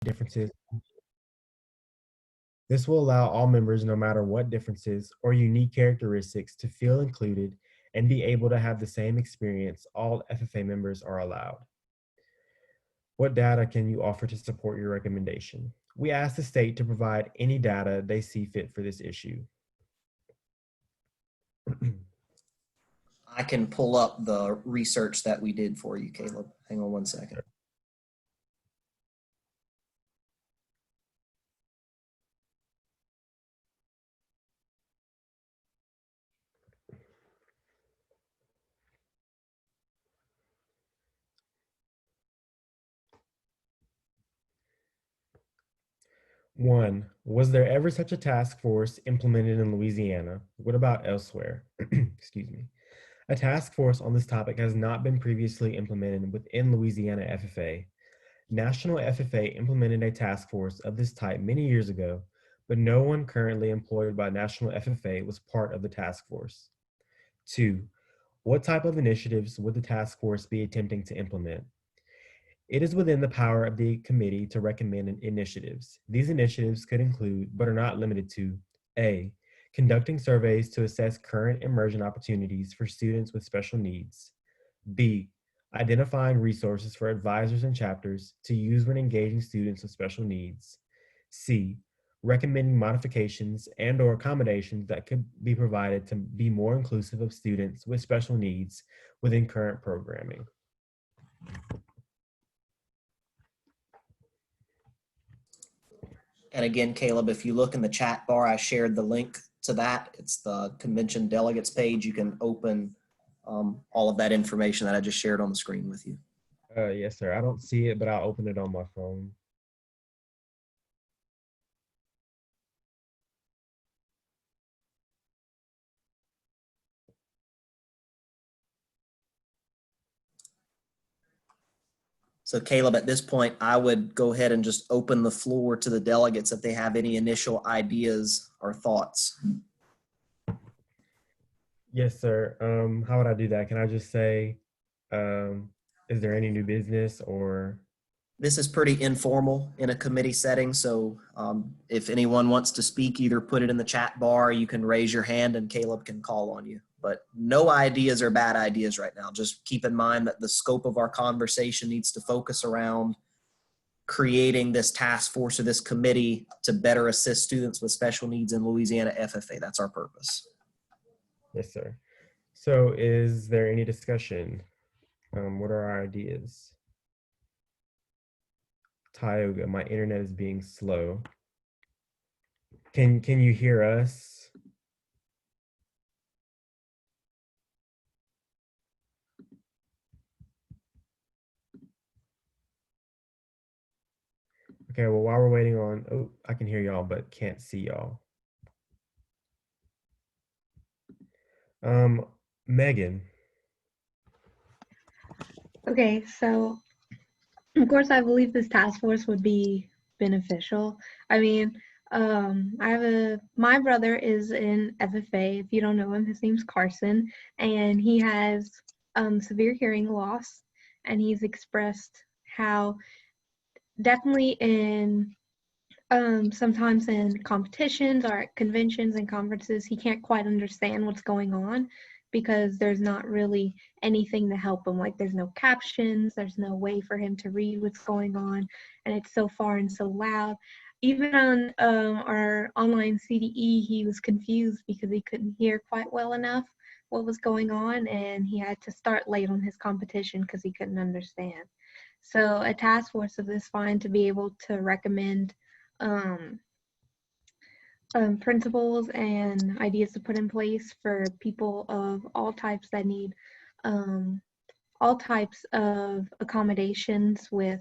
differences. This will allow all members, no matter what differences or unique characteristics, to feel included and be able to have the same experience all FFA members are allowed. What data can you offer to support your recommendation? We ask the state to provide any data they see fit for this issue. I can pull up the research that we did for you, Caleb. Hang on one second. One, was there ever such a task force implemented in Louisiana? What about elsewhere? Excuse me. A task force on this topic has not been previously implemented within Louisiana FFA. National FFA implemented a task force of this type many years ago, but no one currently employed by National FFA was part of the task force. Two, what type of initiatives would the task force be attempting to implement? It is within the power of the committee to recommend initiatives. These initiatives could include, but are not limited to, A, conducting surveys to assess current immersion opportunities for students with special needs. B, identifying resources for advisors and chapters to use when engaging students with special needs. C, recommending modifications and or accommodations that could be provided to be more inclusive of students with special needs within current programming. And again, Caleb, if you look in the chat bar, I shared the link to that. It's the convention delegates page. You can open all of that information that I just shared on the screen with you. Yes, sir. I don't see it, but I'll open it on my phone. So Caleb, at this point, I would go ahead and just open the floor to the delegates if they have any initial ideas or thoughts. Yes, sir. How would I do that? Can I just say, is there any new business or? This is pretty informal in a committee setting, so if anyone wants to speak, either put it in the chat bar, you can raise your hand and Caleb can call on you. But no ideas are bad ideas right now. Just keep in mind that the scope of our conversation needs to focus around creating this task force or this committee to better assist students with special needs in Louisiana FFA. That's our purpose. Yes, sir. So is there any discussion? What are our ideas? Tioga, my internet is being slow. Can you hear us? Okay, well, while we're waiting on, oh, I can hear y'all, but can't see y'all. Megan. Okay, so of course I believe this task force would be beneficial. I mean, my brother is in FFA. If you don't know him, his name's Carson, and he has severe hearing loss, and he's expressed how definitely in sometimes in competitions or at conventions and conferences, he can't quite understand what's going on because there's not really anything to help him. Like there's no captions, there's no way for him to read what's going on, and it's so far and so loud. Even on our online CDE, he was confused because he couldn't hear quite well enough what was going on, and he had to start late on his competition because he couldn't understand. So a task force of this fine to be able to recommend principles and ideas to put in place for people of all types that need all types of accommodations with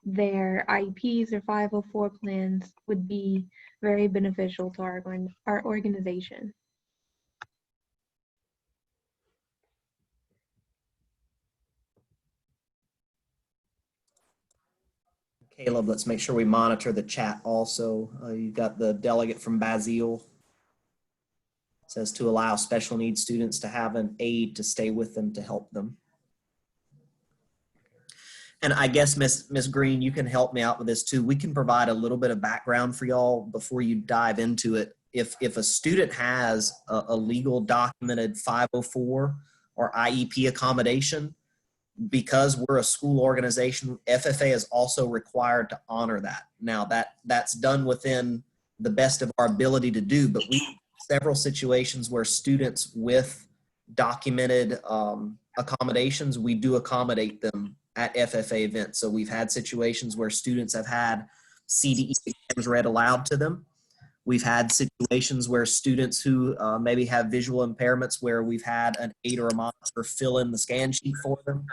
their IEPs or 504 plans would be very beneficial to our organization. Caleb, let's make sure we monitor the chat also. You've got the delegate from Basile. It says to allow special needs students to have an aide to stay with them to help them. And I guess Miss Green, you can help me out with this too. We can provide a little bit of background for y'all before you dive into it. If a student has a legal documented 504 or IEP accommodation, because we're a school organization, FFA is also required to honor that. Now that's done within the best of our ability to do, but we have several situations where students with documented accommodations, we do accommodate them at FFA events. So we've had situations where students have had CDE exams read aloud to them. We've had situations where students who maybe have visual impairments where we've had an aide or a monitor fill in the scan sheet for them.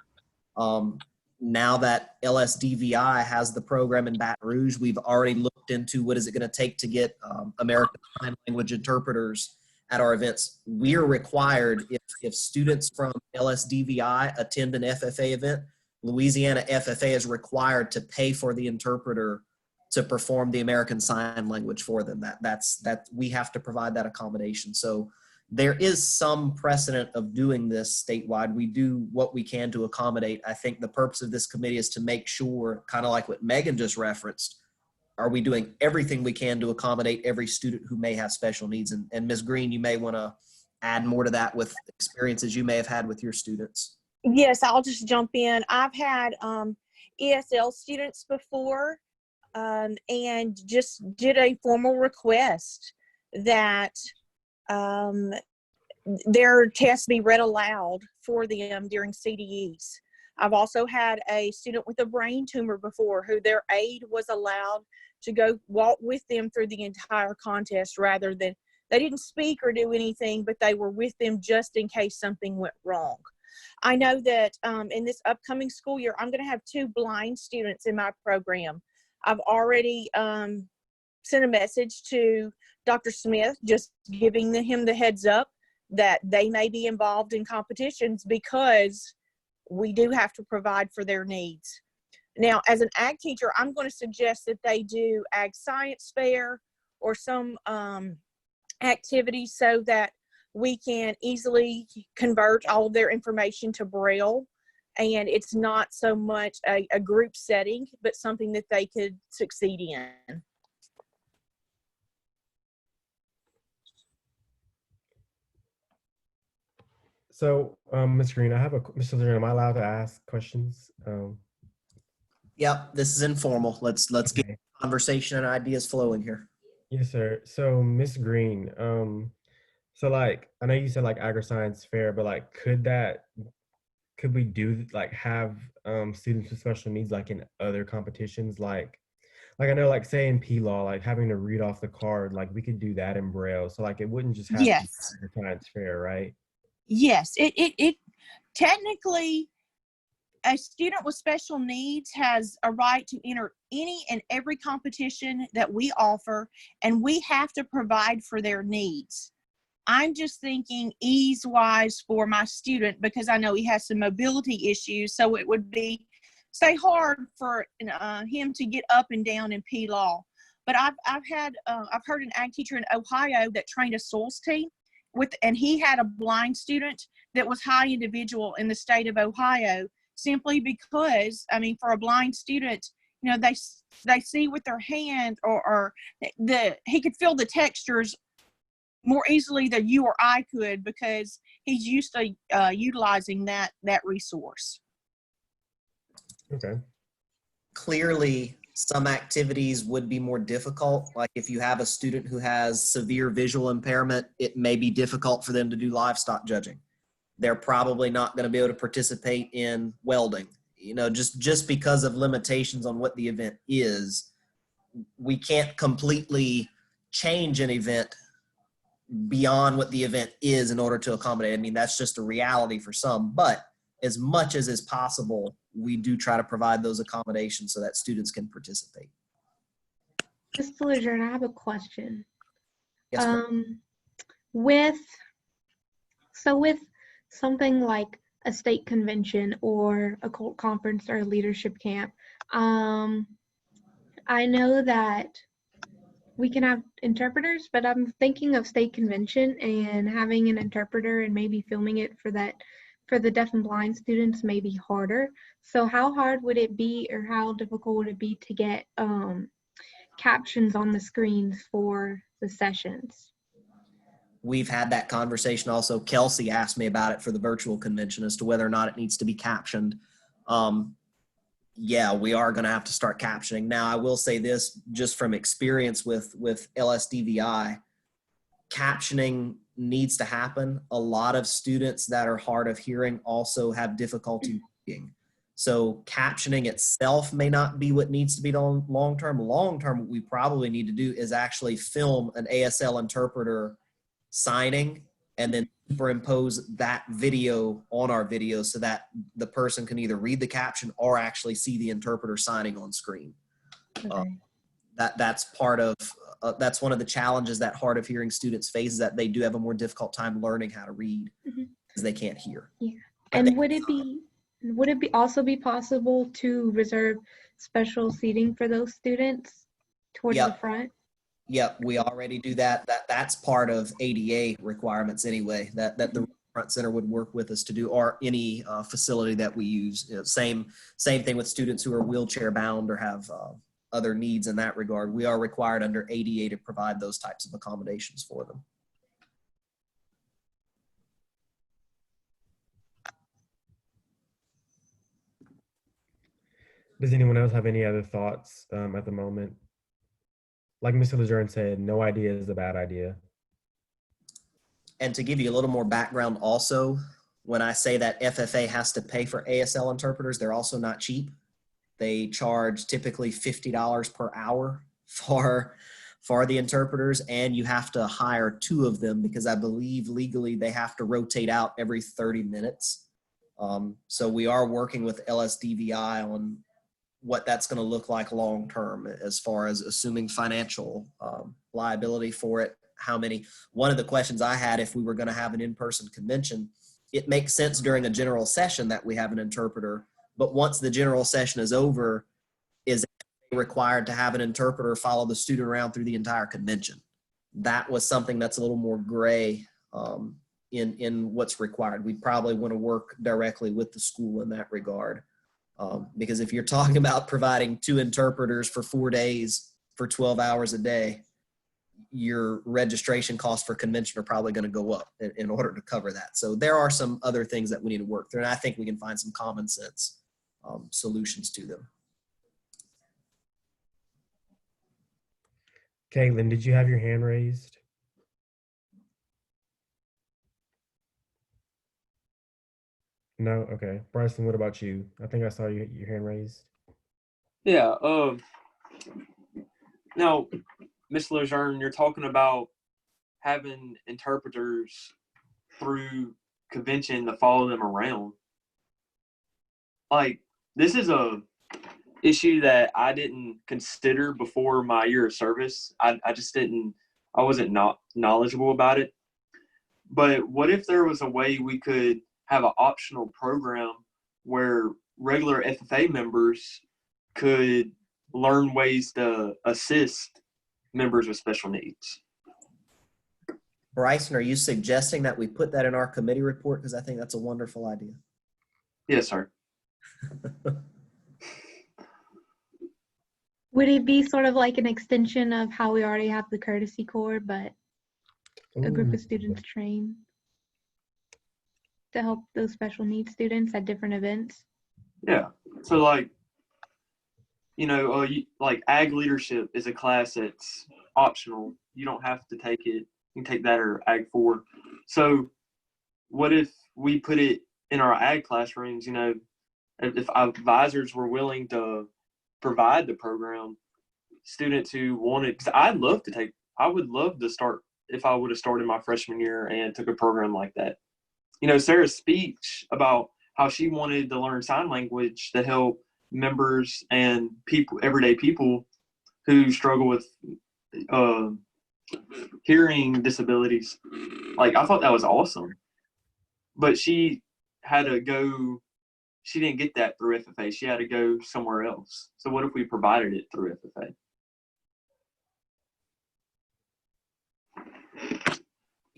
Now that LSDVI has the program in Baton Rouge, we've already looked into what is it going to take to get American Sign Language interpreters at our events. We're required, if students from LSDVI attend an FFA event, Louisiana FFA is required to pay for the interpreter to perform the American Sign Language for them. That we have to provide that accommodation. So there is some precedent of doing this statewide. We do what we can to accommodate. I think the purpose of this committee is to make sure, kind of like what Megan just referenced, are we doing everything we can to accommodate every student who may have special needs? And Ms. Green, you may want to add more to that with experiences you may have had with your students. Yes, I'll just jump in. I've had ESL students before and just did a formal request that their tests be read aloud for them during CDEs. I've also had a student with a brain tumor before who their aide was allowed to go walk with them through the entire contest rather than, they didn't speak or do anything, but they were with them just in case something went wrong. I know that in this upcoming school year, I'm going to have 2 blind students in my program. I've already sent a message to Dr. Smith, just giving him the heads up that they may be involved in competitions because we do have to provide for their needs. Now, as an ag teacher, I'm going to suggest that they do ag science fair or some activities so that we can easily convert all of their information to Braille, and it's not so much a group setting, but something that they could succeed in. So, Ms. Green, Mr. Green, am I allowed to ask questions? Yep, this is informal. Let's get Okay. conversation and ideas flowing here. Yes, sir. So, Ms. Green, so like, I know you said like agri-science fair, but like, could we do like have students with special needs like in other competitions, like I know like say in P-Law, like having to read off the card, like we could do that in Braille. So like it wouldn't just have to be Yes. agri-science fair, right? Yes, it technically, a student with special needs has a right to enter any and every competition that we offer, and we have to provide for their needs. I'm just thinking ease-wise for my student because I know he has some mobility issues, so it would be, say, hard for him to get up and down in P-Law. But I've heard an ag teacher in Ohio that trained a soils team and he had a blind student that was high individual in the state of Ohio, simply because, I mean, for a blind student, you know, they see with their hand or he could feel the textures more easily than you or I could because he's used to utilizing that resource. Okay. Clearly, some activities would be more difficult. Like if you have a student who has severe visual impairment, it may be difficult for them to do livestock judging. They're probably not going to be able to participate in welding. You know, just because of limitations on what the event is, we can't completely change an event beyond what the event is in order to accommodate. I mean, that's just a reality for some, but as much as is possible, we do try to provide those accommodations so that students can participate. Mr. Lejeune, I have a question. Yes, ma'am. With something like a state convention or a cult conference or a leadership camp, I know that we can have interpreters, but I'm thinking of state convention and having an interpreter and maybe filming it for for the deaf and blind students may be harder. So how hard would it be, or how difficult would it be to get captions on the screens for the sessions? We've had that conversation also. Kelsey asked me about it for the virtual convention as to whether or not it needs to be captioned. Yeah, we are going to have to start captioning. Now, I will say this, just from experience with LSDVI, captioning needs to happen. A lot of students that are hard of hearing also have difficulty reading. So captioning itself may not be what needs to be done long term. Long term, what we probably need to do is actually film an ASL interpreter signing and then superimpose that video on our video so that the person can either read the caption or actually see the interpreter signing on screen. Okay. That's part of that's one of the challenges that hard of hearing students face, is that they do have a more difficult time learning how to read because they can't hear. Yeah. And would it also be possible to reserve special seating for those students towards the front? Yep, we already do that. That's part of ADA requirements anyway, that the front center would work with us to do, or any facility that we use. You know, same thing with students who are wheelchair bound or have other needs in that regard. We are required under ADA to provide those types of accommodations for them. Does anyone else have any other thoughts at the moment? Like Mr. Lejeune said, no idea is a bad idea. And to give you a little more background also, when I say that FFA has to pay for ASL interpreters, they're also not cheap. They charge typically $50 per hour for the interpreters, and you have to hire 2 of them because I believe legally they have to rotate out every 30 minutes. So we are working with LSDVI on what that's going to look like long term, as far as assuming financial liability for it. How many? One of the questions I had, if we were going to have an in-person convention, it makes sense during a general session that we have an interpreter, but once the general session is over, is it required to have an interpreter follow the student around through the entire convention? That was something that's a little more gray in what's required. We'd probably want to work directly with the school in that regard. Because if you're talking about providing 2 interpreters for 4 days for 12 hours a day, your registration costs for convention are probably going to go up in order to cover that. So there are some other things that we need to work through, and I think we can find some common sense solutions to them. Caitlin, did you have your hand raised? No? Okay. Bryson, what about you? I think I saw your hand raised. Yeah. Now, Ms. Lejeune, you're talking about having interpreters through convention to follow them around. Like, this is a issue that I didn't consider before my year of service. I wasn't knowledgeable about it. But what if there was a way we could have an optional program where regular FFA members could learn ways to assist members with special needs? Bryson, are you suggesting that we put that in our committee report? Because I think that's a wonderful idea. Yes, sir. Would it be sort of like an extension of how we already have the courtesy corps, but a group of students trained to help those special needs students at different events? Yeah. So, like, you know, like ag leadership is a class that's optional. You don't have to take it. You can take that or ag 4. So what if we put it in our ag classrooms? You know, if advisors were willing to provide the program, students who wanted, because I would love to start, if I would have started my freshman year and took a program like that. You know, Sarah's speech about how she wanted to learn sign language to help members and people, everyday people who struggle with hearing disabilities. Like, I thought that was awesome. But she had to go, she didn't get that through FFA. She had to go somewhere else. So what if we provided it through FFA?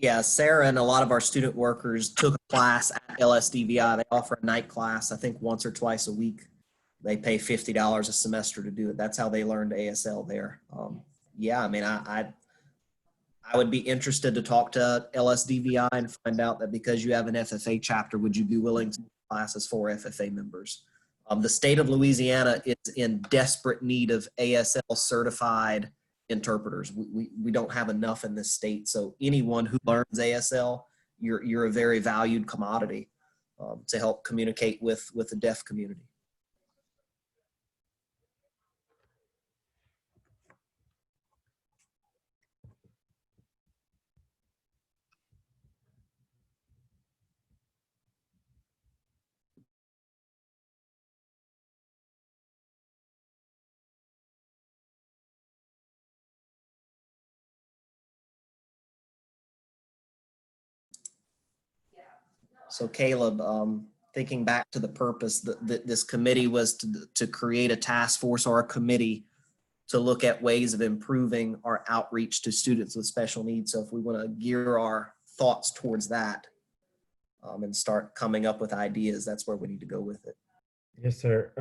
Yeah, Sarah and a lot of our student workers took a class at LSDVI. They offer a night class, I think once or twice a week. They pay $50 a semester to do it. That's how they learned ASL there. Yeah, I mean, I would be interested to talk to LSDVI and find out that because you have an FFA chapter, would you be willing to do classes for FFA members? The state of Louisiana is in desperate need of ASL certified interpreters. We don't have enough in this state. So anyone who learns ASL, you're a very valued commodity to help communicate with the deaf community. So Caleb, thinking back to the purpose that this committee was to create a task force or a committee to look at ways of improving our outreach to students with special needs. So if we want to gear our thoughts towards that and start coming up with ideas, that's where we need to go with it. Yes, sir.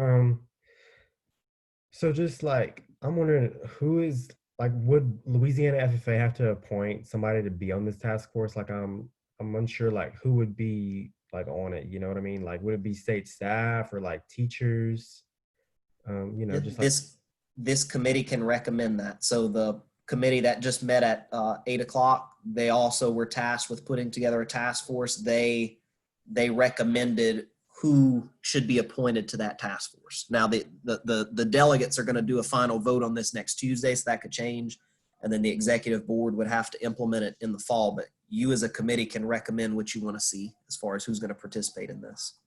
So just like I'm wondering would Louisiana FFA have to appoint somebody to be on this task force? Like I'm unsure like who would be like on it, you know what I mean? Like would it be state staff or like teachers? Just like This committee can recommend that. So the committee that just met at 8 o'clock, they also were tasked with putting together a task force. They recommended who should be appointed to that task force. Now the delegates are going to do a final vote on this next Tuesday, so that could change. And then the executive board would have to implement it in the fall. But you as a committee can recommend what you want to see as far as who's going to participate in this.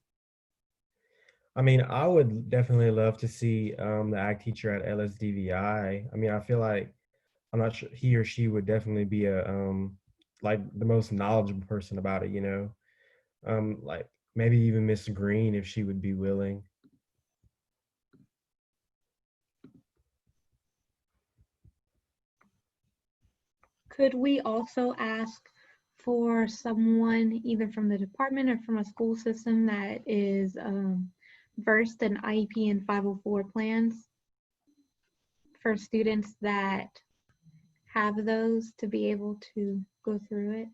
I mean, I would definitely love to see the ag teacher at LSDVI. I mean, I feel like I'm not sure he or she would definitely be a like the most knowledgeable person about it, you know. Like maybe even Miss Green if she would be willing. Could we also ask for someone either from the department or from a school system that is versed in IEP and 504 plans for students that have those to be able to go through it?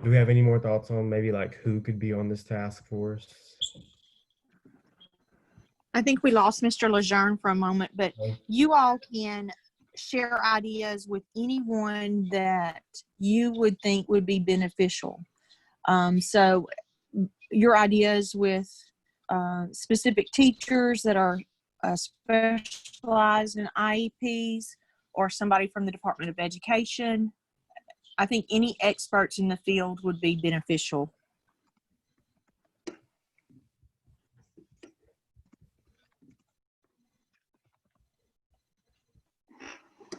Do we have any more thoughts on maybe like who could be on this task force? I think we lost Mr. Lejeune for a moment, but Okay. you all can share ideas with anyone that you would think would be beneficial. So your ideas with specific teachers that are specialized in IEPs or somebody from the Department of Education. I think any experts in the field would be beneficial.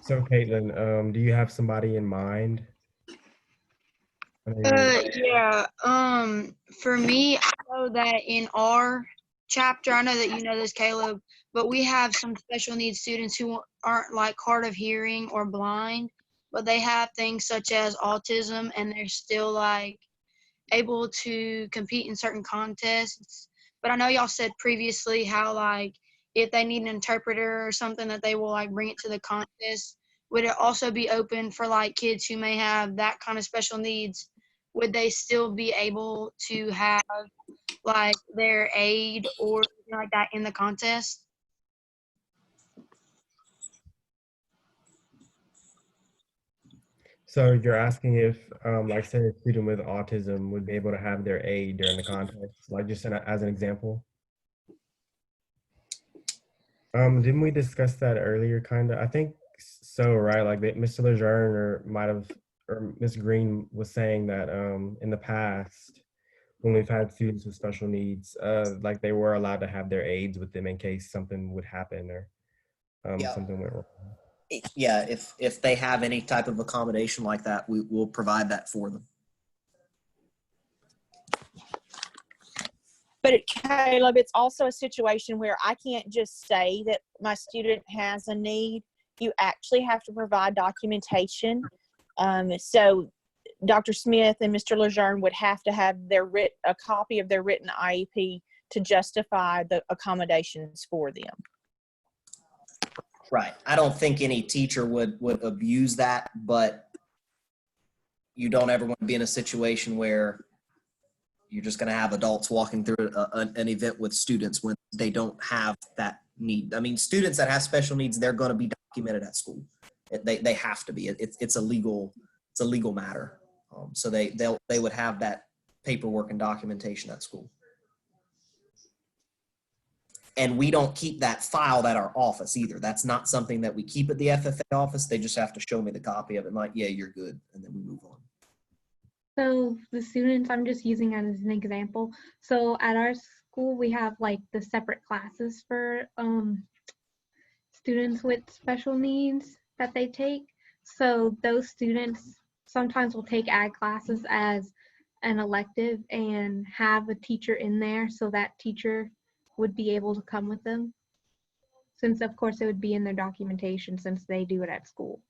So Caitlin, do you have somebody in mind? I mean, Yeah. For me, I know that in our chapter, I know that you know this, Caleb, but we have some special needs students who aren't like hard of hearing or blind, but they have things such as autism, and they're still like able to compete in certain contests. But I know y'all said previously how like if they need an interpreter or something that they will like bring it to the contest. Would it also be open for like kids who may have that kind of special needs? Would they still be able to have like their aid or something like that in the contest? so you're asking if, like, say, a student with autism would be able to have their aid during the contest, like just as an example. Didn't we discuss that earlier? Kind of. I think so, right? Like Mr. Lejeune or Miss Green was saying that in the past when we've had students with special needs, like they were allowed to have their aides with them in case something would happen or Yeah. something went wrong. Yeah, if they have any type of accommodation like that, we will provide that for them. But Caleb, it's also a situation where I can't just say that my student has a need. You actually have to provide documentation. So Dr. Smith and Mr. Lejeune would have to have a copy of their written IEP to justify the accommodations for them. Right. I don't think any teacher would abuse that, but you don't ever want to be in a situation where you're just going to have adults walking through an event with students when they don't have that need. I mean, students that have special needs, they're going to be documented at school. They have to be. It's a legal matter. So they would have that paperwork and documentation at school. And we don't keep that filed at our office either. That's not something that we keep at the FFA office. They just have to show me the copy of it. Like, yeah, you're good. And then we move on. So the students, I'm just using it as an example. So at our school, we have like the separate classes for students with special needs that they take. So those students sometimes will take ag classes as an elective and have a teacher in there, so that teacher would be able to come with them, since of course it would be in their documentation since they do it at school.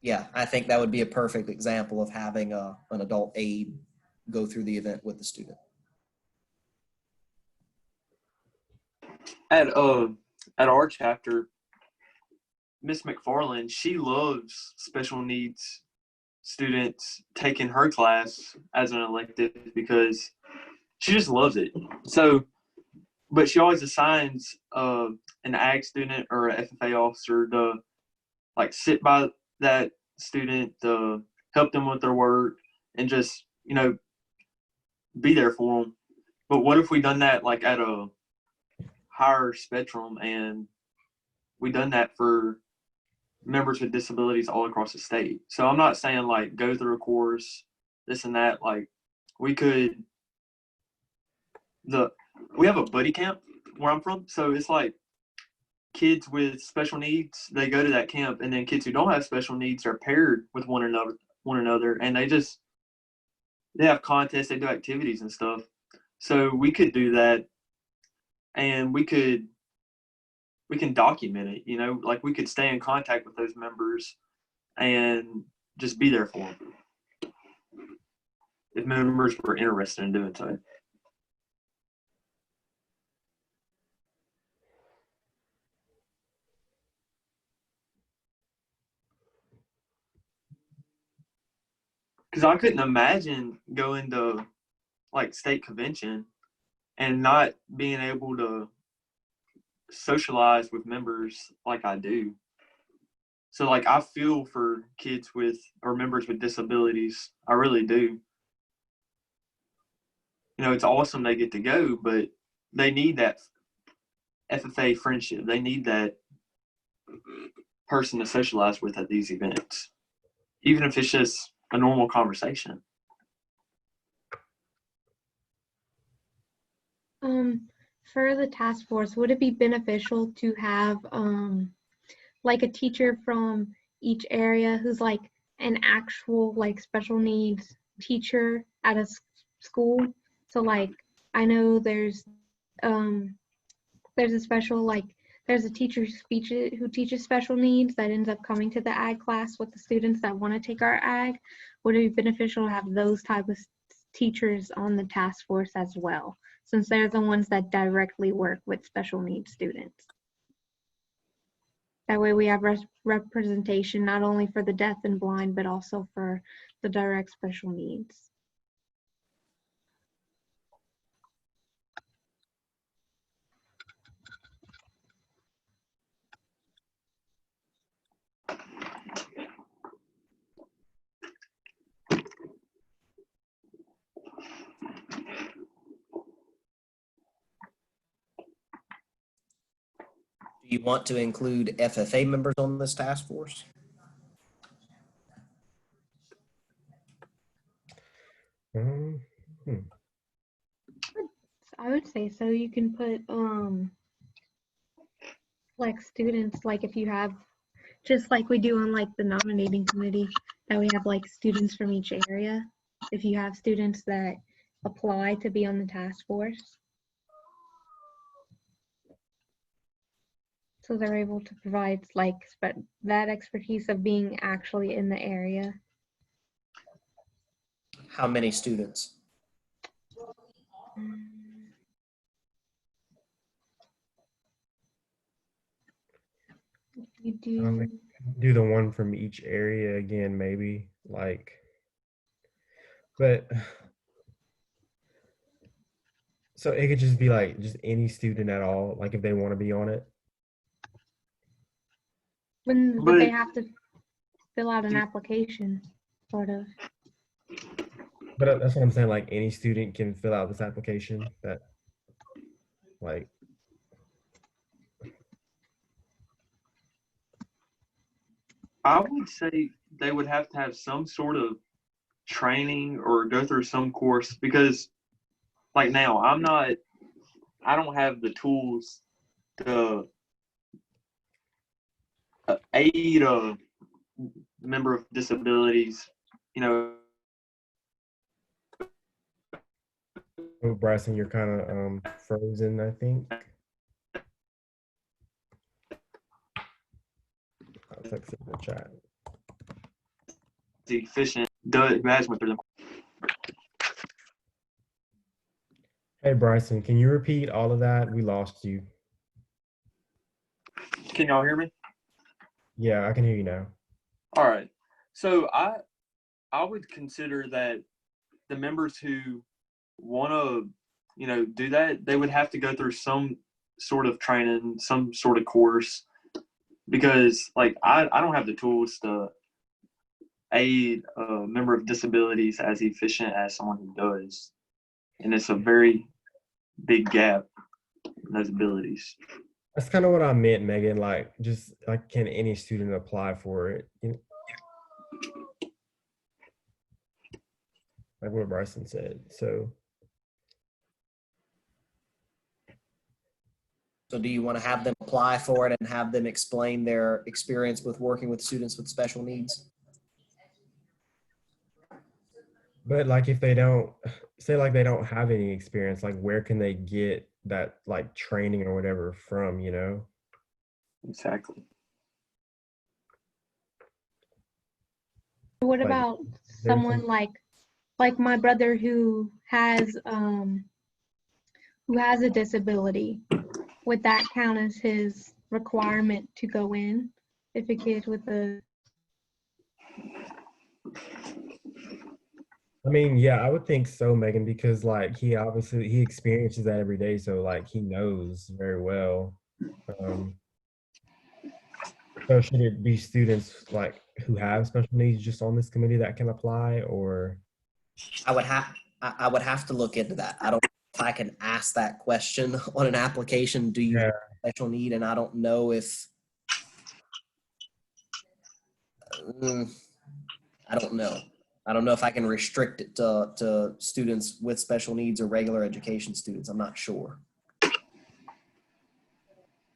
Yeah, I think that would be a perfect example of having an adult aide go through the event with the student. At our chapter, Miss McFarland, she loves special needs students taking her class as an elective because she just loves it. So, but she always assigns an ag student or an FFA officer to like sit by that student, to help them with their work, and just, you know, be there for them. But what if we done that like at a higher spectrum, and we done that for members with disabilities all across the state? So I'm not saying like go through a course, this and that. Like we have a buddy camp where I'm from. So it's like kids with special needs, they go to that camp, and then kids who don't have special needs are paired with one another, and they have contests, they do activities and stuff. So we could do that, and we can document it, you know, like we could stay in contact with those members and just be there for them if members were interested in doing so. Because I couldn't imagine going to like state convention and not being able to socialize with members like I do. So like I feel for kids with or members with disabilities. I really do. You know, it's awesome they get to go, but they need that FFA friendship. They need that person to socialize with at these events, even if it's just a normal conversation. For the task force, would it be beneficial to have like a teacher from each area who's like an actual like special needs teacher at a school? So like I know there's a special like there's a teacher who teaches special needs that ends up coming to the ag class with the students that want to take our ag. Would it be beneficial to have those type of teachers on the task force as well, since they're the ones that directly work with special needs students? That way we have representation not only for the deaf and blind, but also for the direct special needs. Do you want to include FFA members on this task force? I would say so. You can put like students, like if you have, just like we do on like the nominating committee, that we have like students from each area. If you have students that apply to be on the task force, so they're able to provide like that expertise of being actually in the area. How many students? You do. Do the one from each area again, maybe, like, but so it could just be like just any student at all, like if they want to be on it. But But they have to fill out an application, sort of. But that's what I'm saying. Like any student can fill out this application. That, like, I would say they would have to have some sort of training or go through some course because, like now, I don't have the tools to aid a member of disabilities, you know. oh, Bryson, you're kind of frozen, I think. I'll text it in the chat. Efficient management for them. Hey, Bryson, can you repeat all of that? We lost you. Can y'all hear me? Yeah, I can hear you now. All right. So I would consider that the members who want to, do that, they would have to go through some sort of training, some sort of course, because like I don't have the tools to aid a member of disabilities as efficient as someone who does. And it's a very big gap in those abilities. That's kind of what I meant, Megan. Like, just like, can any student apply for it? Like what Bryson said. So do you want to have them apply for it and have them explain their experience with working with students with special needs? but like if they don't, say like they don't have any experience, like where can they get that like training or whatever from, Exactly. What Like, about there's someone some, like my brother who has a disability? Would that count as his requirement to go in if a kid with a I mean, yeah, I would think so, Megan, because like he experiences that every day, so like he knows very well. Um, so should it be students like who have special needs just on this committee that can apply, or I would have to look into that. I don't know if I can ask that question on an application. Do you yeah, have a special need? And I don't know if I don't know. I don't know if I can restrict it to students with special needs or regular education students. I'm not sure.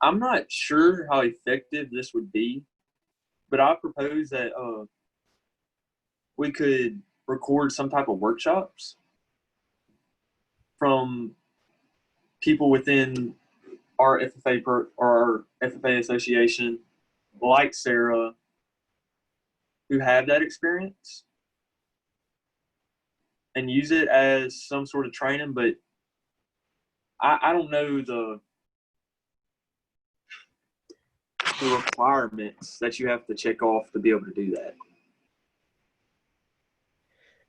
I'm not sure how effective this would be, but I propose that we could record some type of workshops from people within our FFA or our FFA association, like Sarah, who have that experience, and use it as some sort of training. But I don't know the requirements that you have to check off to be able to do that.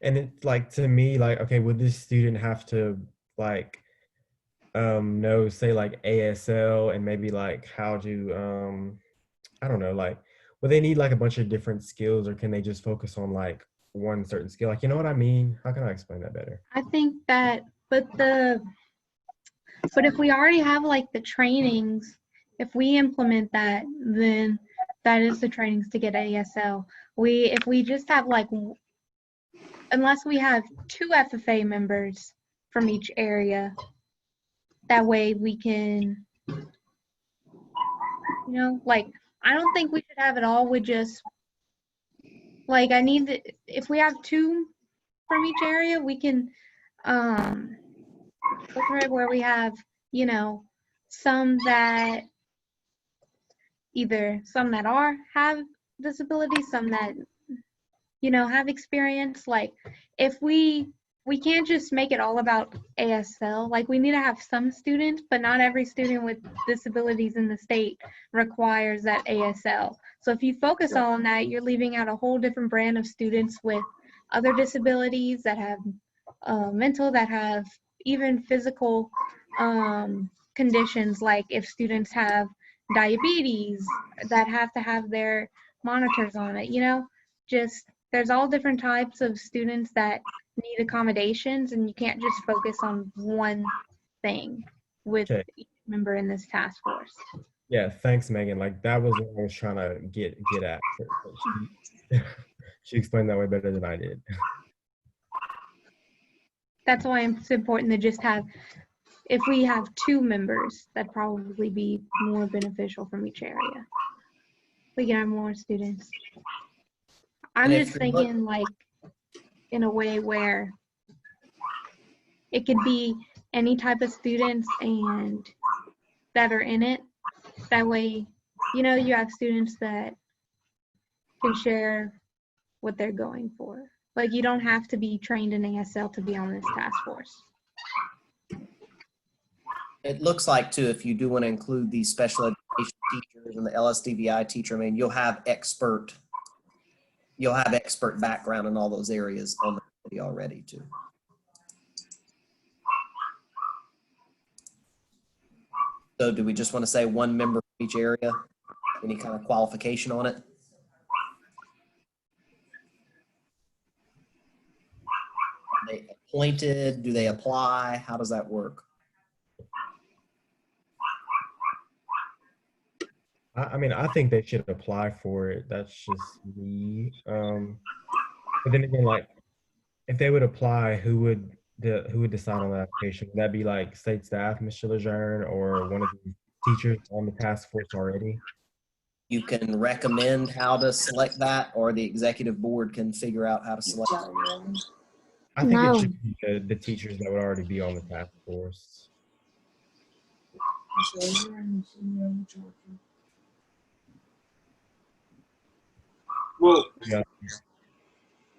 and it's like to me, like, okay, would this student have to like know, say like ASL and maybe like how to I don't know, like would they need like a bunch of different skills, or can they just focus on like one certain skill? Like, you know what I mean? How can I explain that better? I think that, but if we already have like the trainings, if we implement that, then that is the trainings to get ASL. If we just have like unless we have 2 FFA members from each area, that way we can, like, I don't think we should have it all with just, like, if we have 2 from each area, we can, look at where we have, some that have disabilities, some that, have experience. Like, if we can't just make it all about ASL. Like, we need to have some students, but not every student with disabilities in the state requires that ASL. So if you focus all on that, you're leaving out a whole different brand of students with other disabilities that have mental, that have even physical conditions, like if students have diabetes that have to have their monitors on it, just there's all different types of students that need accommodations, and you can't just focus on one thing with Okay. each member in this task force. Yeah, thanks, Megan. Like, that was what I was trying to get at. She explained that way better than I did. That's why it's important to just have, if we have 2 members, that'd probably be more beneficial from each area. We can have more students. I'm And if just you're look- thinking, like, in a way where it could be any type of students and that are in it. That way, you have students that can share what they're going for. Like, you don't have to be trained in ASL to be on this task force. It looks like too, if you do want to include these special education teachers and the LSDVI teacher, I mean, you'll have expert background in all those areas on the committee already too. So do we just want to say 1 member from each area? Any kind of qualification on it? Are they appointed? Do they apply? How does that work? I mean, I think they should apply for it. That's just me. But then again, like, if they would apply, who would decide on the application? Would that be like state staff, Mr. Lejeune, or one of the teachers on the task force already? You can recommend how to select that, or the executive board can figure out how to select it. I think No. it should be the teachers that would already be on the task force. Well, Yeah.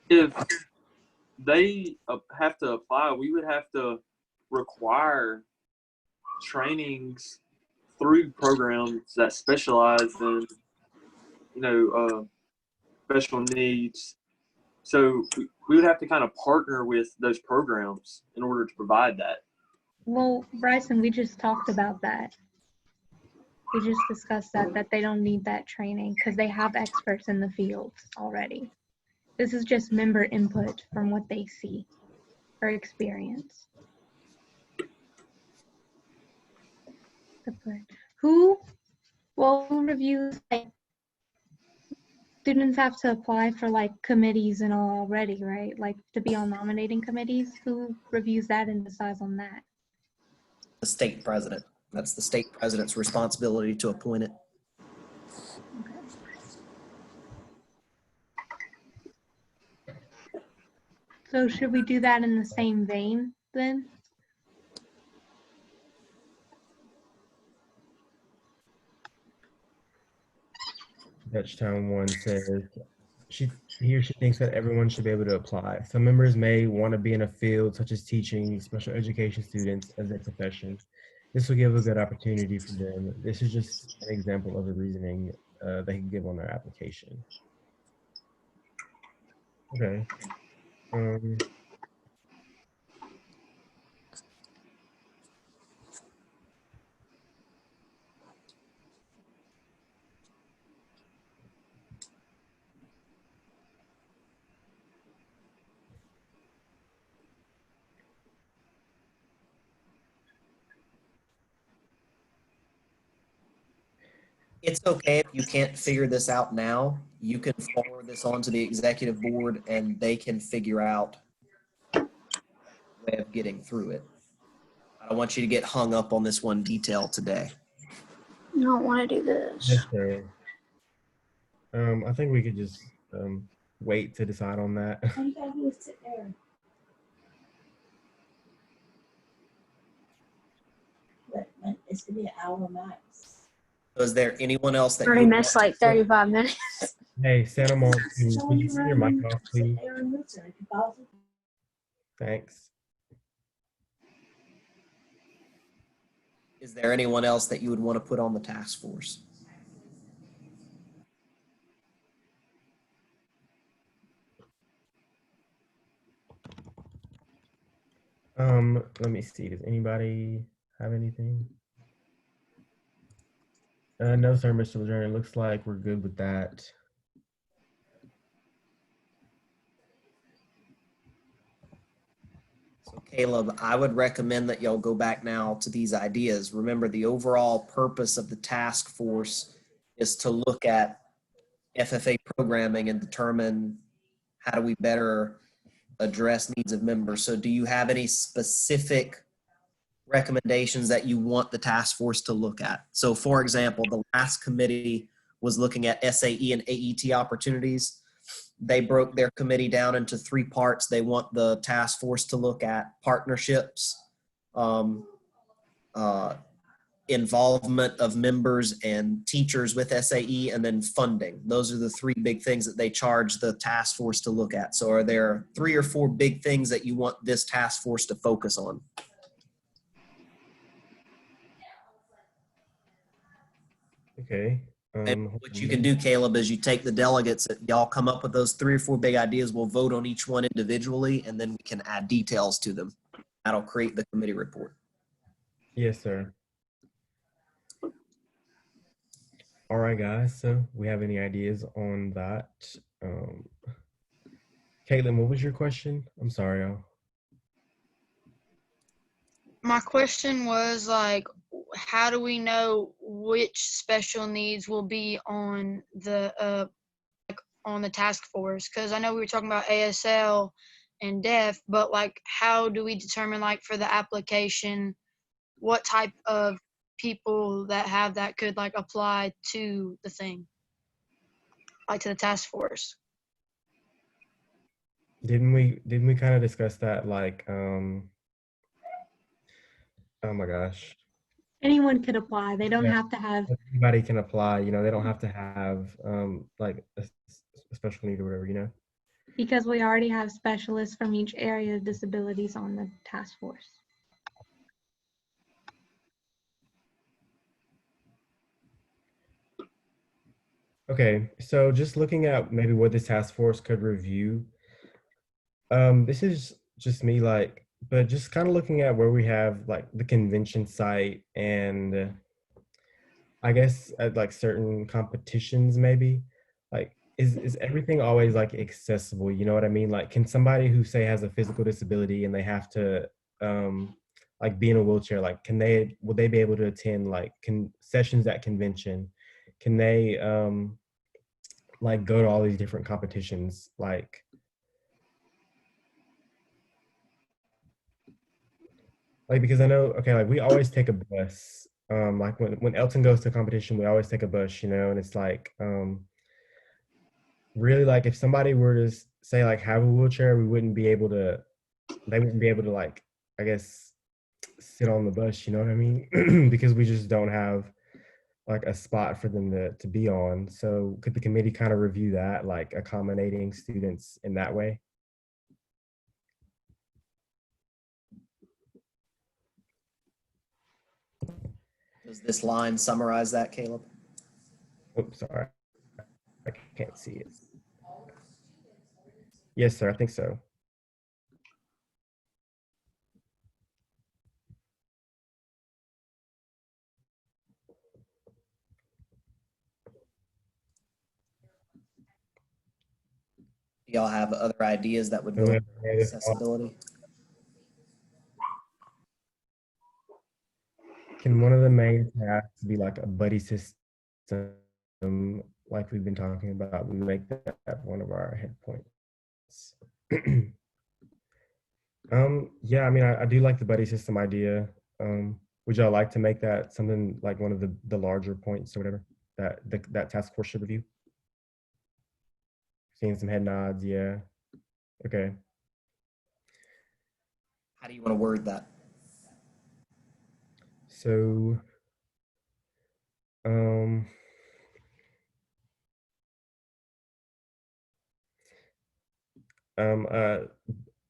if they have to apply, we would have to require trainings through programs that specialize in, special needs. So we would have to kind of partner with those programs in order to provide that. Well, Bryson, we just talked about that. We just discussed that they don't need that training because they have experts in the field already. This is just member input from what they see or experience. Who reviews, like, students have to apply for, like, committees and all already, right? Like, to be on nominating committees, who reviews that and decides on that? The state president. That's the state president's responsibility to appoint it. So should we do that in the same vein then? Dutchtown 1 says he or she thinks that everyone should be able to apply. Some members may want to be in a field such as teaching special education students as their profession. This will give a good opportunity for them. This is just an example of the reasoning they can give on their application. Okay. It's okay if you can't figure this out now. You can forward this on to the executive board and they can figure out way of getting through it. I don't want you to get hung up on this one detail today. I don't want to do this. Yes, sir. I think we could just wait to decide on that. All you gotta do is sit there. But it's gonna be an hour max. So is there anyone else that Already you missed like 35 minutes. Hey, Santa Monica, would you turn your mic off, please? Thanks. Is there anyone else that you would want to put on the task force? Let me see. Does anybody have anything? No, sir, Mr. LeJourn. It looks like we're good with that. So Caleb, I would recommend that y'all go back now to these ideas. Remember, the overall purpose of the task force is to look at FFA programming and determine how do we better address needs of members. So do you have any specific recommendations that you want the task force to look at? So for example, the last committee was looking at SAE and AET opportunities. They broke their committee down into 3 parts. They want the task force to look at partnerships, involvement of members and teachers with SAE, and then funding. Those are the 3 big things that they charge the task force to look at. So are there 3 or 4 big things that you want this task force to focus on? Okay. And what you can do, Caleb, is you take the delegates, y'all come up with those 3 or 4 big ideas. We'll vote on each one individually, and then we can add details to them. That'll create the committee report. Yes, sir. All right, guys. So we have any ideas on that? Caitlin, what was your question? I'm sorry, y'all. My question was like, how do we know which special needs will be on the task force? Because I know we were talking about ASL and deaf, but like, how do we determine like for the application, what type of people that have that could like apply to the thing, like to the task force? Didn't we kind of discuss that? Like, oh my gosh. Anyone could apply. They don't Yeah. have to have, Anybody can apply, you know, they don't have to have like a special need or whatever, you know? because we already have specialists from each area of disabilities on the task force. Okay, so just looking at maybe what this task force could review. This is just me, like, but just kind of looking at where we have like the convention site and I guess at like certain competitions, maybe like is everything always like accessible? You know what I mean? Like, can somebody who say has a physical disability and they have to like be in a wheelchair, like will they be able to attend like sessions at convention? Can they like go to all these different competitions? Like because I know, okay, like we always take a bus. Like when Elton goes to competition, we always take a bus, you know, and it's like really like if somebody were to say like have a wheelchair, they wouldn't be able to like, I guess, sit on the bus, you know what I mean? Because we just don't have like a spot for them to be on. So could the committee kind of review that, like accommodating students in that way? Does this line summarize that, Caleb? Oops, sorry. I can't see it. Yes, sir, I think so. Do y'all have other ideas that would go with accessibility? Can one of the main tasks be like a buddy system, like we've been talking about? We make that one of our head points. Yeah, I mean, I do like the buddy system idea. Would y'all like to make that something like one of the larger points or whatever that that task force should review? Seeing some head nods, yeah. Okay. How do you want to word that? So, um, um, uh,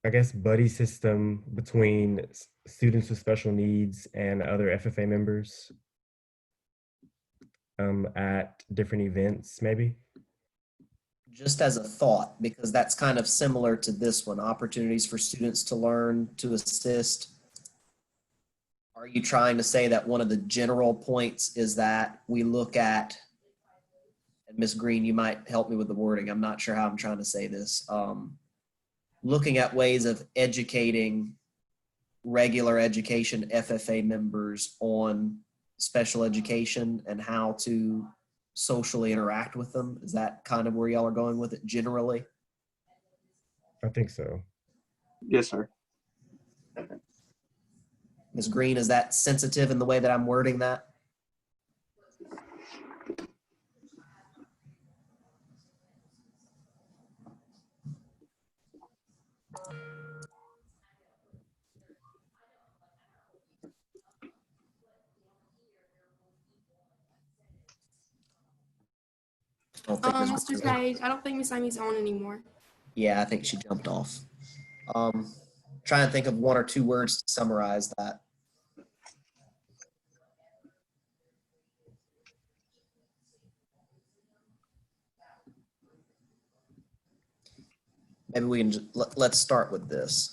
I guess buddy system between students with special needs and other FFA members at different events, maybe. Just as a thought, because that's kind of similar to this one, opportunities for students to learn, to assist. Are you trying to say that one of the general points is that we look at, and Ms. Green, you might help me with the wording, I'm not sure how I'm trying to say this, looking at ways of educating regular education FFA members on special education and how to socially interact with them? Is that kind of where y'all are going with it generally? I think so. Yes, sir. Ms. Green, is that sensitive in the way that I'm wording that? I don't think Ms. Mr. Green- Sage, I don't think Miss Amy's on anymore. Yeah, I think she jumped off. Trying to think of one or two words to summarize that. Maybe we can just, let's start with this.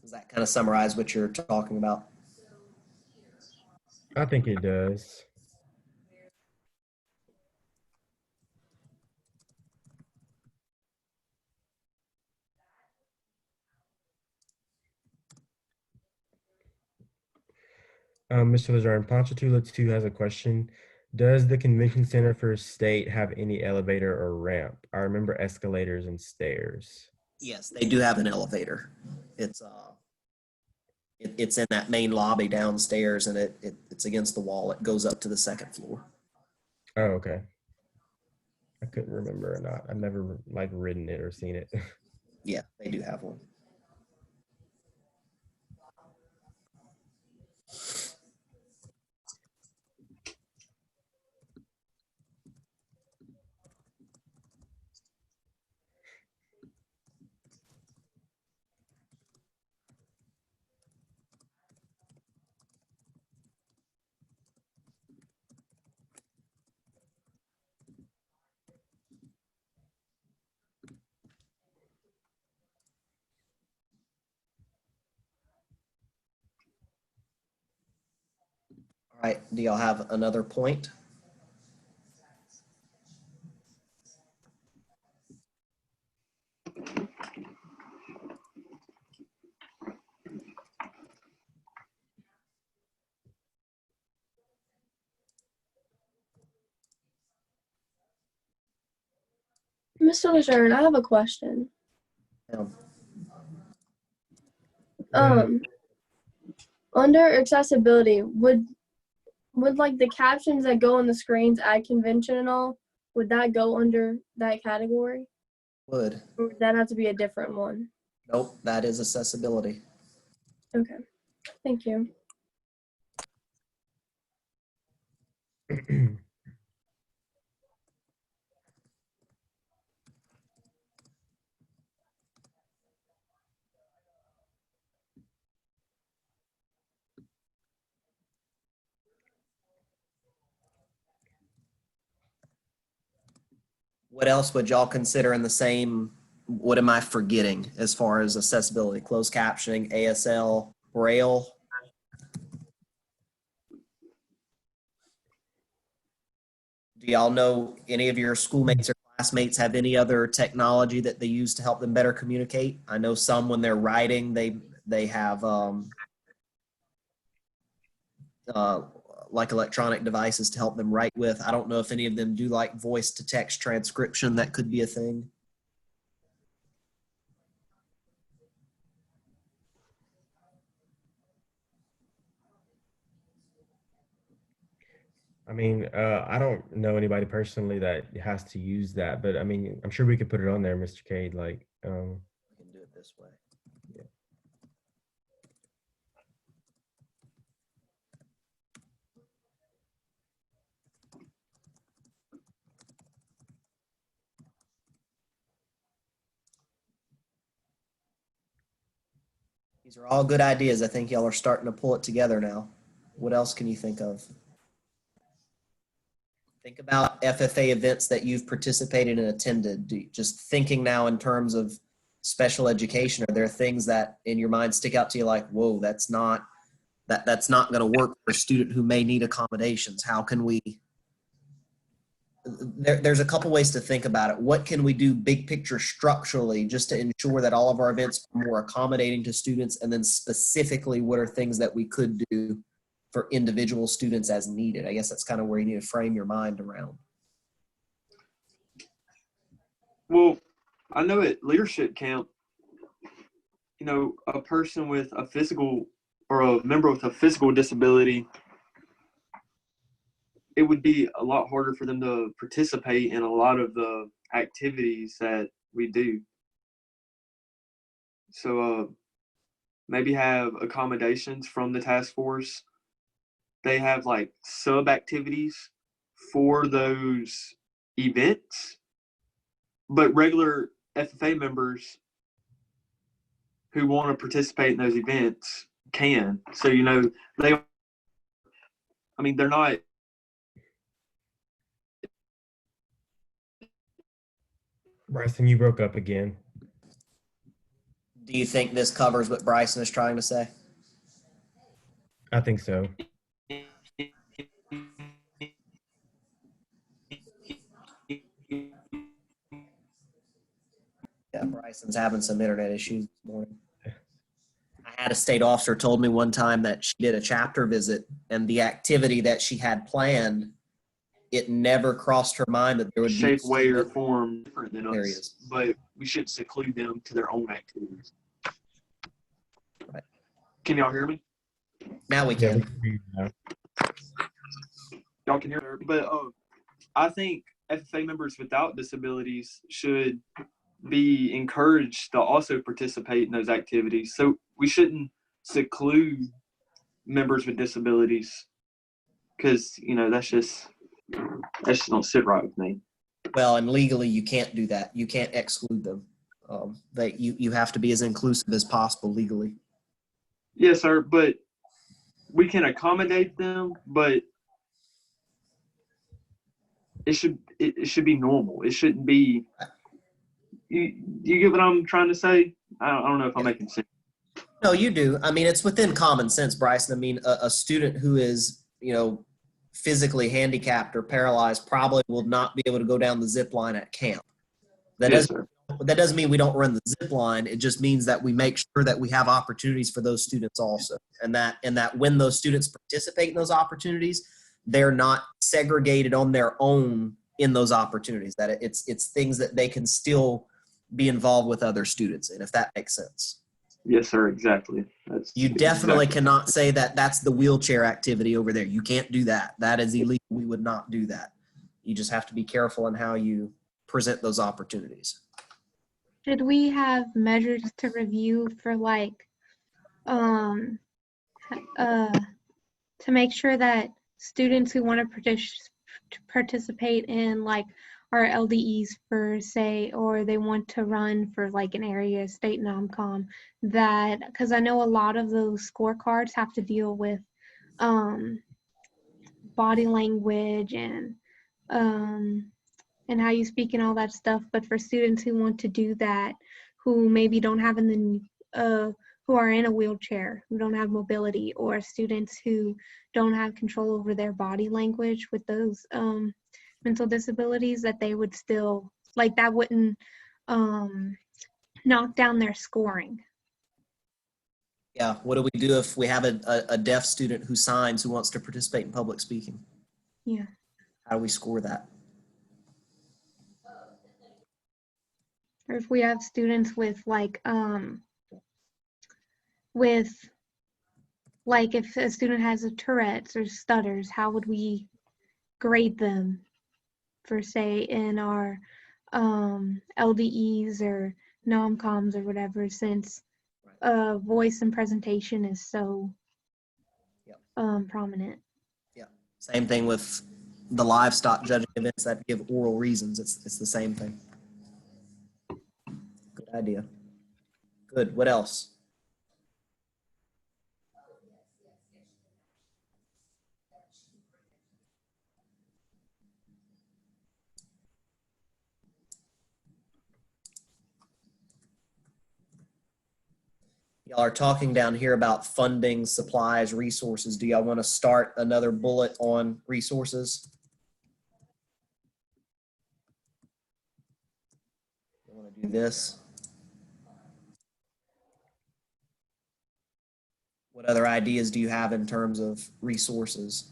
Does that kind of summarize what you're talking about? I think it does. Mr. Lejeune, Ponchatoula 2 has a question. Does the Convention Center for State have any elevator or ramp? I remember escalators and stairs. Yes, they do have an elevator. It's in that main lobby downstairs, and it's against the wall. It goes up to the second floor. Oh, okay. I couldn't remember or not. I've never like ridden it or seen it. Yeah, they do have one. All right, do y'all have another point? Mr. Lejeune, I have a question. No. Under accessibility, would like the captions that go on the screens at convention and all, would that go under that category? Would. Or would that have to be a different one? Nope, that is accessibility. Okay, thank you. What else would y'all consider in the same, what am I forgetting as far as accessibility? Closed captioning, ASL, Braille? Do y'all know any of your schoolmates or classmates have any other technology that they use to help them better communicate? I know some when they're writing, they have like electronic devices to help them write with. I don't know if any of them do like voice to text transcription. That could be a thing. I mean, I don't know anybody personally that has to use that, but I mean, I'm sure we could put it on there, Mr. Cade. Like, We can do it this way. These are all good ideas. I think y'all are starting to pull it together now. What else can you think of? Think about FFA events that you've participated and attended. Just thinking now in terms of special education, are there things that in your mind stick out to you like, whoa, that's not going to work for a student who may need accommodations? How can we? There's a couple ways to think about it. What can we do big picture structurally just to ensure that all of our events are more accommodating to students? And then specifically, what are things that we could do for individual students as needed? I guess that's kind of where you need to frame your mind around. Well, I know at leadership camp, you know, a person with a physical or a member with a physical disability, it would be a lot harder for them to participate in a lot of the activities that we do. So maybe have accommodations from the task force. They have like sub activities for those events, but regular FFA members who want to participate in those events can. So, you know, they're not. Bryson, you broke up again. Do you think this covers what Bryson is trying to say? I think so. Yeah, Bryson's having some internet issues this morning. I had a state officer told me one time that she did a chapter visit, and the activity that she had planned, it never crossed her mind that there would Shape, be way, or form different than us, areas. but we should seclude them to their own activities. Right. Can y'all hear me? Now we Yeah, can. we can hear you now. Y'all can hear me. But I think FFA members without disabilities should be encouraged to also participate in those activities. So we shouldn't seclude members with disabilities because, you know, that just don't sit right with me. Well, and legally you can't do that. You can't exclude them. You have to be as inclusive as possible legally. Yes, sir. But we can accommodate them, but it should be normal. It shouldn't be. You get what I'm trying to say? I don't know if I'm making sense. No, you do. I mean, it's within common sense, Bryson. I mean, a student who is, you know, physically handicapped or paralyzed probably will not be able to go down the zip line at camp. That doesn't mean we don't run the zip line. It just means that we make sure that we have opportunities for those students also, and that when those students participate in those opportunities, they're not segregated on their own in those opportunities. That it's things that they can still be involved with other students in, if that makes sense. Yes, sir. Exactly. You definitely cannot say that that's the wheelchair activity over there. You can't do that. That is illegal. We would not do that. You just have to be careful in how you present those opportunities. Should we have measures to review for like, to make sure that students who want to participate in like our LDEs for say, or they want to run for like an area state non-com, that, because I know a lot of those scorecards have to deal with body language and how you speak and all that stuff. But for students who want to do that, who maybe don't have who are in a wheelchair, who don't have mobility, or students who don't have control over their body language with those mental disabilities, that they would still, like, that wouldn't knock down their scoring. Yeah, what do we do if we have a deaf student who signs who wants to participate in public speaking? Yeah. How do we score that? Or if we have students with with like if a student has a Tourette's or stutters, how would we grade them for, say, in our LDEs or nom-coms or whatever, since voice and presentation is so prominent. Yeah, same thing with the livestock judging events that give oral reasons. It's the same thing. Good idea. Good. What else? Y'all are talking down here about funding, supplies, resources. Do y'all want to start another bullet on resources? You want to do this? What other ideas do you have in terms of resources?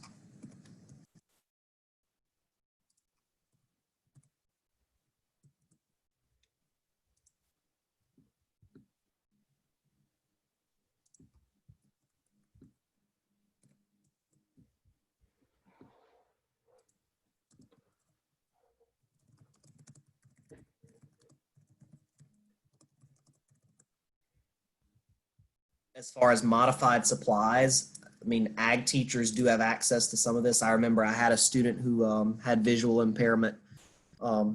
As far as modified supplies, I mean, ag teachers do have access to some of this. I remember I had a student who had visual impairment.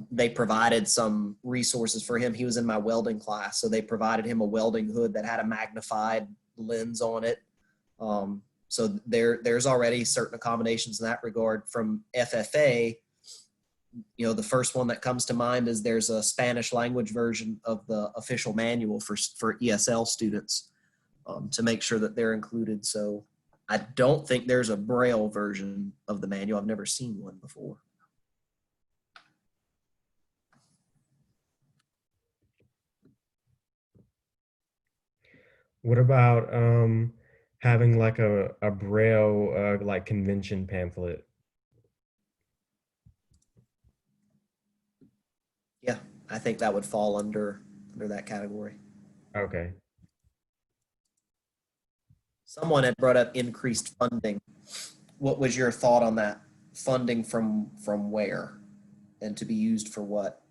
They provided some resources for him. He was in my welding class, so they provided him a welding hood that had a magnified lens on it. So there's already certain accommodations in that regard. From FFA, you know, the first one that comes to mind is there's a Spanish language version of the official manual for ESL students, to make sure that they're included. So I don't think there's a Braille version of the manual. I've never seen one before. What about having like a Braille like convention pamphlet? Yeah, I think that would fall under that category. Okay. Someone had brought up increased funding. What was your thought on that? Funding from where, and to be used for what?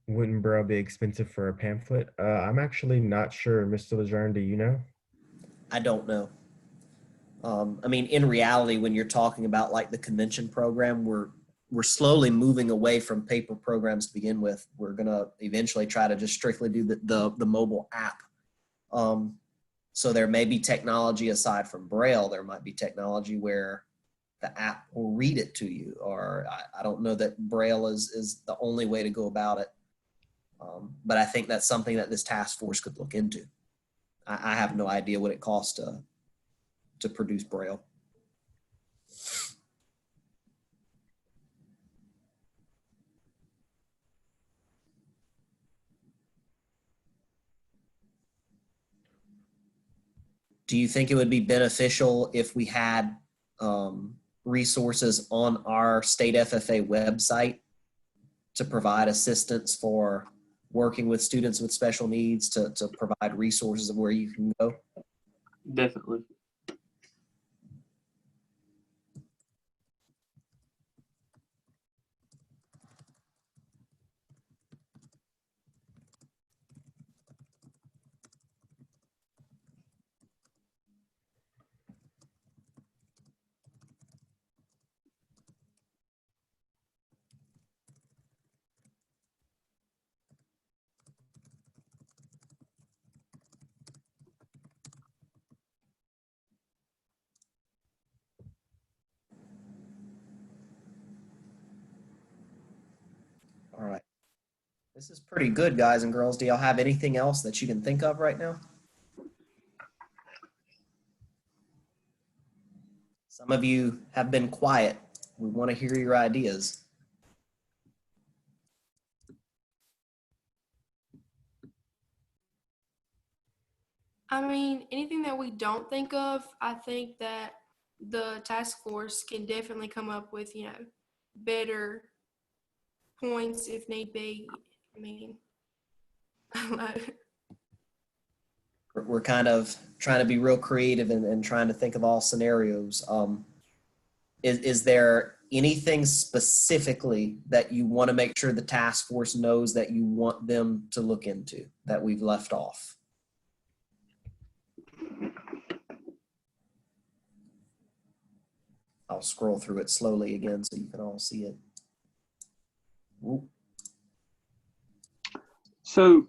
Wouldn't Braille be expensive for a pamphlet? I'm actually not sure. Mr. Lejeune, do you know? I don't know. I mean, in reality, when you're talking about like the convention program, we're slowly moving away from paper programs to begin with. We're gonna eventually try to just strictly do the mobile app. So there may be technology aside from Braille. There might be technology where the app will read it to you, or I don't know that Braille is the only way to go about it. But I think that's something that this task force could look into. I have no idea what it costs to produce Braille. Do you think it would be beneficial if we had resources on our state FFA website to provide assistance for working with students with special needs, to provide resources of where you can go? Definitely. This is pretty good, guys and girls. Do y'all have anything else that you can think of right now? Some of you have been quiet. We want to hear your ideas. I mean, anything that we don't think of, I think that the task force can definitely come up with, better points if need be. I mean, I don't know. We're kind of trying to be real creative and trying to think of all scenarios. Is there anything specifically that you want to make sure the task force knows that you want them to look into that we've left off? I'll scroll through it slowly again so you can all see it. Ooh. So,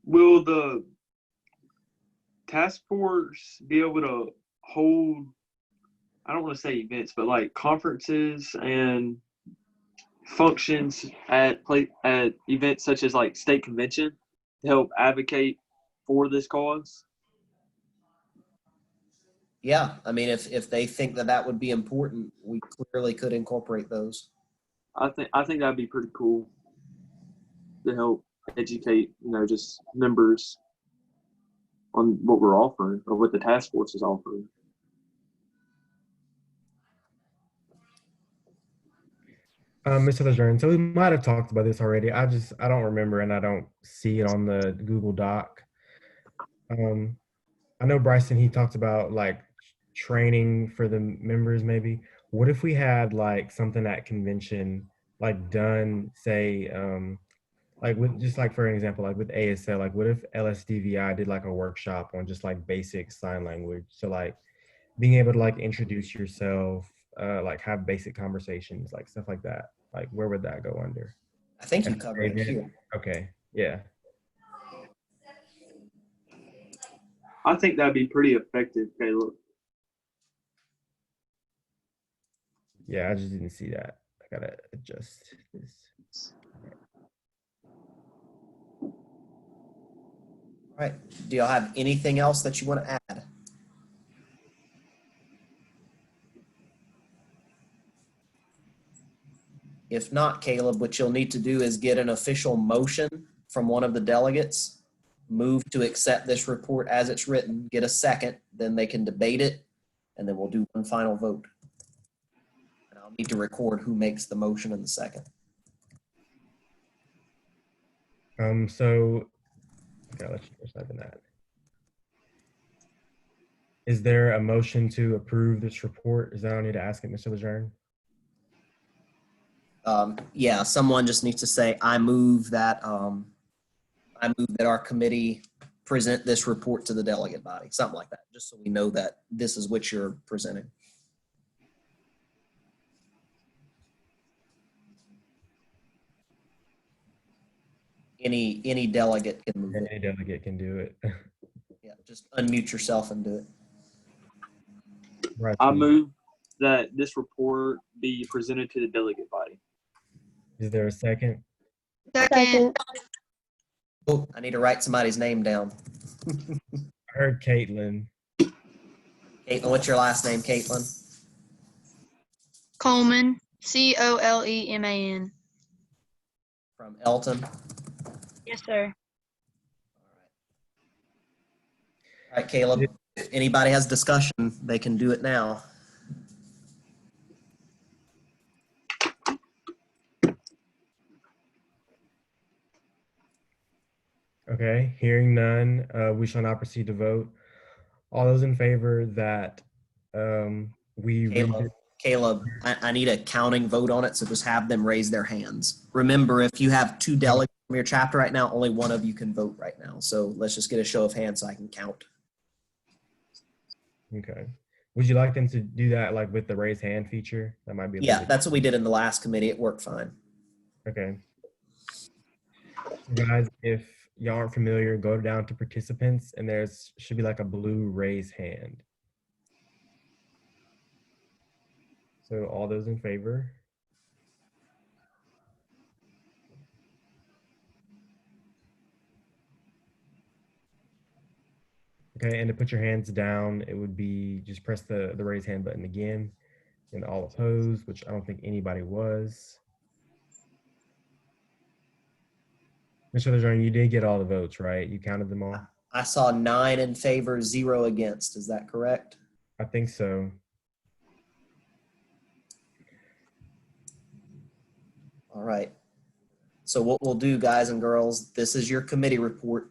will the task force be able to hold, I don't want to say events, but like conferences and functions at events such as like state convention to help advocate for this cause? Yeah, I mean, if they think that that would be important, we clearly could incorporate those. I think that'd be pretty cool to help educate, just members on what we're offering or what the task force is offering. Mr. Lejeune, so we might have talked about this already. I don't remember and I don't see it on the Google Doc. I know Bryson, he talked about like training for the members maybe. What if we had like something at convention, like done, say, like with just like for an example, like with ASL, like what if LSDVI did like a workshop on just like basic sign language? So like being able to like introduce yourself, like have basic conversations, like stuff like that. Like where would that go under? I think you covered it here. Okay, yeah. I think that'd be pretty effective, Caleb. Yeah, I just didn't see that. I gotta adjust this. All right. Do y'all have anything else that you want to add? If not, Caleb, what you'll need to do is get an official motion from one of the delegates, move to accept this report as it's written, get a second, then they can debate it, and then we'll do one final vote. And I'll need to record who makes the motion in the second. So okay, let's just type in that. Is there a motion to approve this report? Is that I need to ask it, Mr. Lejeune? Yeah, someone just needs to say, I move that our committee present this report to the delegate body, something like that, just so we know that this is what you're presenting. Any delegate can move it. Any delegate can do it. Yeah, just unmute yourself and do it. Right. I move that this report be presented to the delegate body. Is there a second? Second. Oh, I need to write somebody's name down. I heard Caitlin. Caitlin, what's your last name, Caitlin? Coleman. Coleman. From Elton. Yes, sir. All right, Caleb, if anybody has discussion, they can do it now. Okay, hearing none, we shall now proceed to vote. All those in favor that we read it. Caleb, I need a counting vote on it, so just have them raise their hands. Remember, if you have two delegates from your chapter right now, only one of you can vote right now. So let's just get a show of hands so I can count. Okay. Would you like them to do that like with the raise hand feature? That might be a Yeah, little bit. that's what we did in the last committee. It worked fine. Okay. Guys, if y'all aren't familiar, go down to participants and there's should be like a blue raise hand. So all those in favor? Okay, and to put your hands down, it would be just press the raise hand button again, and all opposed, which I don't think anybody was. Mr. Lejeune, you did get all the votes, right? You counted them all? I saw 9 in favor, 0 against. Is that correct? I think so. All right. So what we'll do, guys and girls, this is your committee report.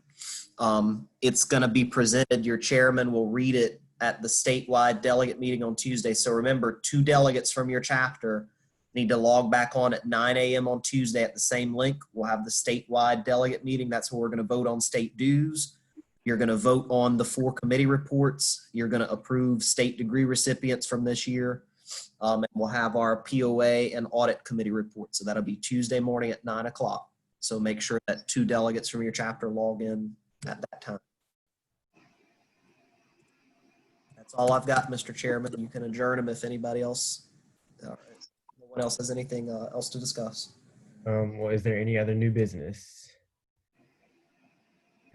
It's going to be presented. Your chairman will read it at the statewide delegate meeting on Tuesday. So remember, 2 delegates from your chapter need to log back on at 9 a.m. on Tuesday at the same link. We'll have the statewide delegate meeting. That's where we're going to vote on state dues. You're going to vote on the 4 committee reports. You're going to approve state degree recipients from this year. And we'll have our POA and audit committee report. So that'll be Tuesday morning at 9 o'clock. So make sure that 2 delegates from your chapter log in at that time. That's all I've got, Mr. Chairman. You can adjourn them if anybody else, no one else has anything else to discuss. Well, is there any other new business?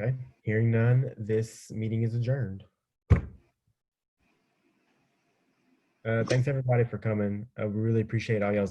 Okay, hearing none, this meeting is adjourned. Thanks everybody for coming. We really appreciate all y'all's